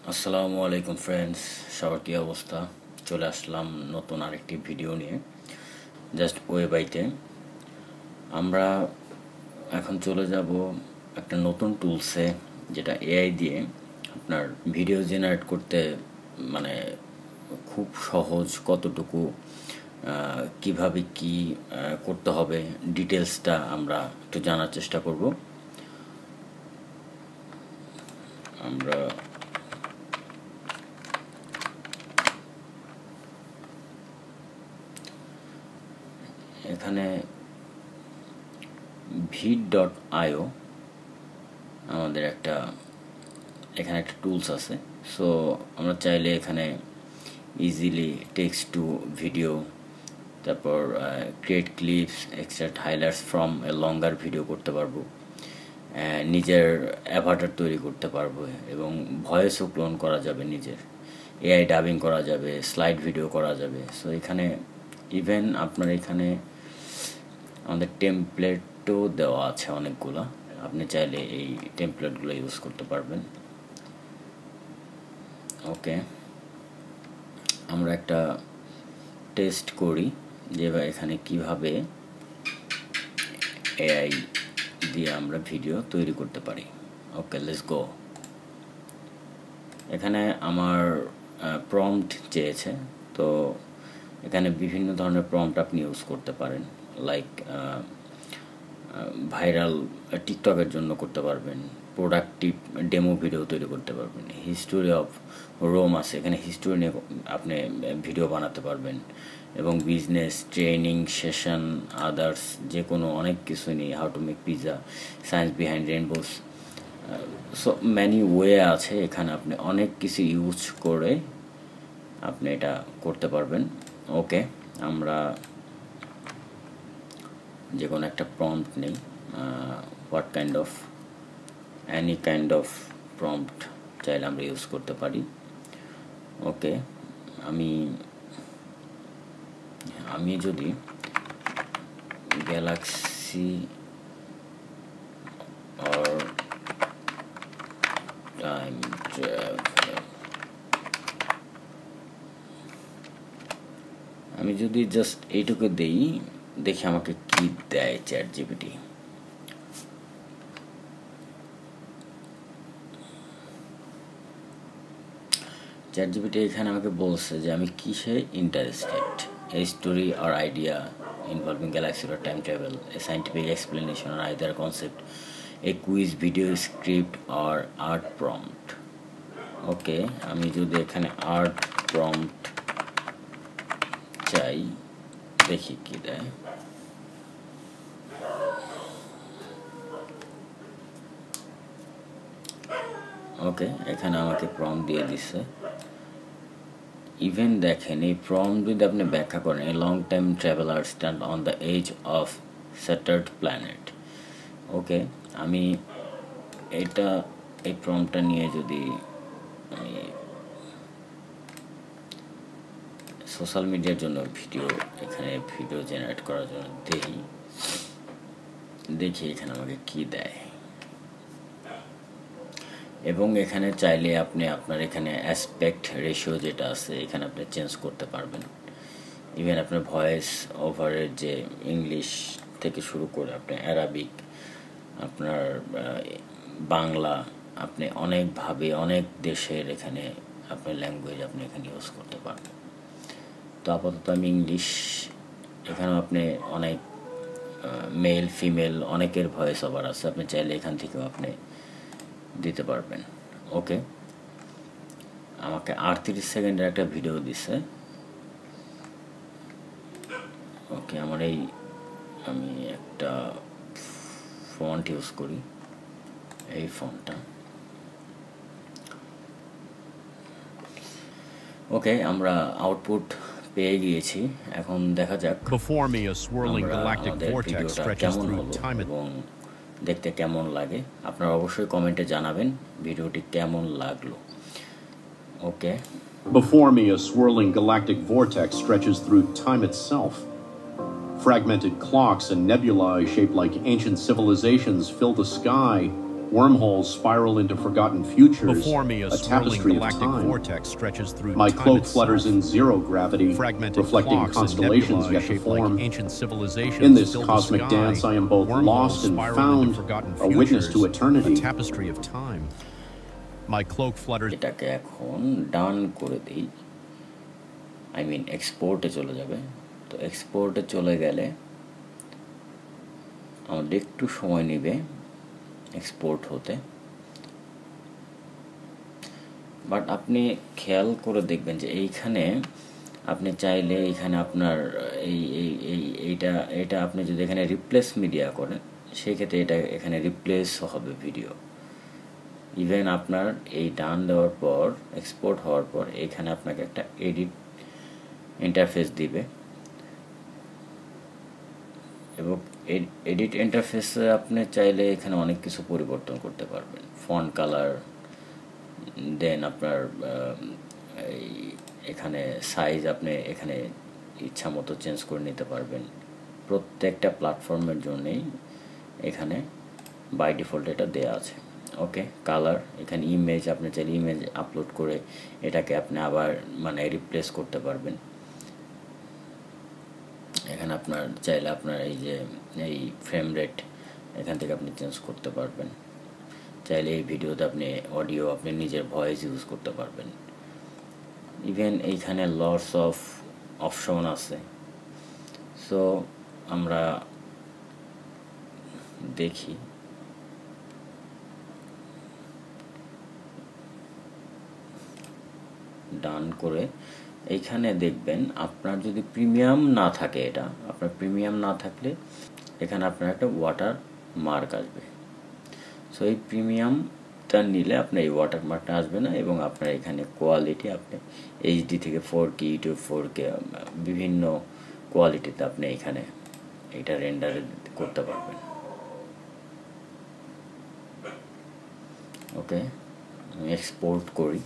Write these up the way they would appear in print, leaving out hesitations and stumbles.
আসসালামু আলাইকুম ফ্রেন্ডস, সবার কী অবস্থা? চলে আসলাম নতুন আরেকটি ভিডিও নিয়ে। জাস্ট ওয়েবাইটে আমরা এখন চলে যাব একটা নতুন টুলসে, যেটা এআই দিয়ে আপনার ভিডিও জেনারেট করতে মানে খুব সহজ। কতটুকু কিভাবে কি করতে হবে ডিটেলসটা আমরা একটু জানার চেষ্টা করব। আমরা এখানে vid.io আমাদের এখানে একটা টুলস আছে। সো আমরা চাইলে এখানে ইজিলি টেক্সট টু ভিডিও, তারপর create clips, extract highlights from a longer video করতে পারবো, নিজের অ্যাভাটার তৈরি করতে পারবো এবং ভয়েসও ক্লোন করা যাবে, নিজের এআই ডাবিং করা যাবে, স্লাইড ভিডিও করা যাবে। সো এখানে ইভেন আপনার এখানে আমাদের টেমপ্লেটও দেওয়া আছে অনেকগুলো, আপনি চাইলে এই টেমপ্লেটগুলো ইউজ করতে পারবেন। ওকে, আমরা একটা টেস্ট করি যে এখানে কিভাবে এআই দিয়ে আমরা ভিডিও তৈরি করতে পারি। ওকে, লেটস গো। এখানে আমার প্রম্পট চেয়েছে, তো এখানে বিভিন্ন ধরনের প্রম্পট আপনি ইউজ করতে পারেন। লাইক ভাইরাল টিকটকের জন্য করতে পারবেন, প্রোডাক্টিভ ডেমো ভিডিও তৈরি করতে পারবেন, হিস্টোরি অফ রোম আছে, এখানে হিস্টোরি নিয়ে আপনি ভিডিও বানাতে পারবেন, এবং বিজনেস, ট্রেনিং সেশন, আদার্স যে কোনো অনেক কিছু নিয়ে, how to make pizza, science behind rainbows. So many way আছে, এখানে আপনি অনেক কিছু ইউজ করে আপনি এটা করতে পারবেন। ওকে, আমরা যে কোনো একটা প্রম্পট নেই, what kind of any kind of prompt চাইলে আমরা ইউজ করতে পারি। ওকে, আমি যদি গ্যালাক্সি অর টাইম ট্রাভেল, আমি যদি জাস্ট এইটুকু দেই, দেখি আমাকে কি দেয় চ্যাট জিপিটি। চ্যাট জিপিটি এখানে আমাকে বলছে যে আমি কিসে interested, a story or idea involving galaxy or time travel, a scientific explanation or either concept, a quiz, video, script or art prompt. ওকে, আমি যদি এখানে আর্ট প্রম্পট চাই, দেখি কি দেয়। ওকে, এখানে আমাকে প্রম্পট দিয়ে দিচ্ছে। ইভেন দেখেন, এই প্রম্পট যদি আপনি ব্যাখ্যা করেন, a long time traveller stand on the edge of Saturn planet. Okay, আমি এই প্রম্পটটা নিয়ে যদি আমি সোশ্যাল মিডিয়ার জন্য এখানে ভিডিও জেনারেট করার জন্য দেখি এখানে আমাকে কি দেয়। এবং এখানে চাইলে আপনি আপনার এখানে অ্যাসপেক্ট রেশিও যেটা আছে, এখানে আপনি চেঞ্জ করতে পারবেন। ইভেন আপনার ভয়েস ওভারের যে ইংলিশ থেকে শুরু করে আপনি অ্যারাবিক, আপনার বাংলা, আপনি অনেকভাবে অনেক দেশের এখানে আপনার ল্যাঙ্গুয়েজ আপনি এখানে ইউজ করতে পারবেন। তো আপাতত আমি ইংলিশ, এখানেও আপনি অনেক মেল ফিমেল অনেকের ভয়েস ওভার আছে, আপনি চাইলে এখান থেকেও আপনি দিতে পারবেন। ওকে, আমাকে 38 সেকেন্ডের একটা ভিডিও দিছে। ওকে, আমি একটা ফন্ট ইউজ করি, এই ফন্টটা। ওকে, আমরা আউটপুট পেয়ে গিয়েছি। এখন দেখা যাক আমাদের ভিডিওটা কেমন হলো এবং দেখতে কেমন লাগে। আপনারা অবশ্যই কমেন্টে জানাবেন ভিডিওটি কেমন লাগলো। ওকে, Before me, a swirling galactic vortex stretches through time itself. Fragmented clocks and nebulae shaped like ancient civilizations fill the sky, Wormholes spiral into forgotten futures, Before me, a a swirling tapestry of galactic time. vortex stretches through My time cloak itself. flutters in zero gravity, Fragmented reflecting clocks and constellations nebulae yet to shaped form. like ancient civilizations In this fill cosmic the sky. dance, I am both Wormholes lost and spiral found, into forgotten a witness to futures, eternity. a tapestry of time. My cloak flutters. এটাকে এখন ডান করে দিই, I mean এক্সপোর্টে চলে যাবে। তো এক্সপোর্টে চলে গেলে আমাদের একটু সময় নেবে এক্সপোর্ট হতে, বাট আপনি খেয়াল করে দেখবেন যে এইখানে আপনি চাইলে এইখানে আপনার এইটা আপনি যদি এখানে রিপ্লেস মিডিয়া করেন সেই ক্ষেত্রে এটা এখানে রিপ্লেস হবে ভিডিও। ইভেন আপনার এই ডান দেওয়ার পর এক্সপোর্ট হওয়ার পর এখানে আপনাকে একটা এডিট ইন্টারফেস দিবে এবং এডিট ইন্টারফেসে আপনি চাইলে এখানে অনেক কিছু পরিবর্তন করতে পারবেন, ফন্ট কালার, দেন আপনার এখানে সাইজ আপনি এখানে ইচ্ছা মতো চেঞ্জ করে নিতে পারবেন। প্রত্যেকটা প্ল্যাটফর্মের জন্যেই এখানে বাই ডিফল্ট এটা দেওয়া আছে। ওকে, কালার, এখানে ইমেজ, আপনি চাইলে ইমেজ আপলোড করে এটাকে আপনি আবার মানে রিপ্লেস করতে পারবেন। এখানে আপনার চাইলে আপনার এই যে এই ফ্রেম রেট এখান থেকে আপনি চেঞ্জ করতে পারবেন। চাইলে এই ভিডিওতে আপনি অডিও, আপনি নিজের ভয়েস ইউজ করতে পারবেন। ইভেন এইখানে লটস অফ অপশন আছে। সো আমরা দেখি ডান করে এইখানে দেখবেন আপনার যদি প্রিমিয়াম না থাকে, এটা আপনার প্রিমিয়াম না থাকলে এখানে আপনার একটা ওয়াটার মার্ক আসবে। সো এই প্রিমিয়ামটা নিলে আপনার এই ওয়াটার মার্কটা আসবে না এবং আপনার এখানে কোয়ালিটি আপনি এইচডি থেকে 4K, ইউটিউব 4K বিভিন্ন কোয়ালিটিতে আপনি এখানে এটা রেন্ডার করতে পারবেন। ওকে, আমি এক্সপোর্ট করি।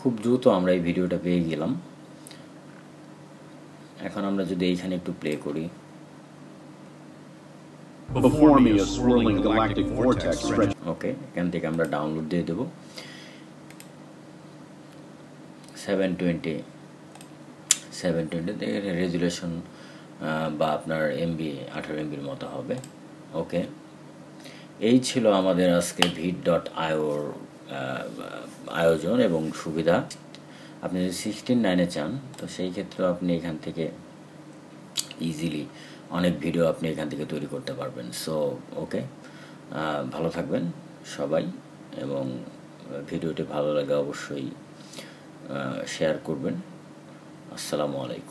খুব দ্রুত আমরা এই ভিডিওটা পেয়ে গেলাম। এখন আমরা যদি এইখানে একটু প্লে করি, Before me, a swirling galactic vortex stretches. ওকে, এখান থেকে আমরা ডাউনলোড দিয়ে দেব। 720 রেজুলেশন বা আপনার এমবি 18 এমবির মতো হবে। ওকে, এই ছিল আমাদের আজকে ভিড.ioর আয়োজন এবং সুবিধা। আপনি যদি 16:9 চান তো সেই ক্ষেত্রে আপনি এখান থেকে ইজিলি অনেক ভিডিও আপনি এখান থেকে তৈরি করতে পারবেন। সো ওকে, ভালো থাকবেন সবাই এবং ভিডিওটি ভালো লাগে অবশ্যই শেয়ার করবেন। আসসালামু আলাইকুম।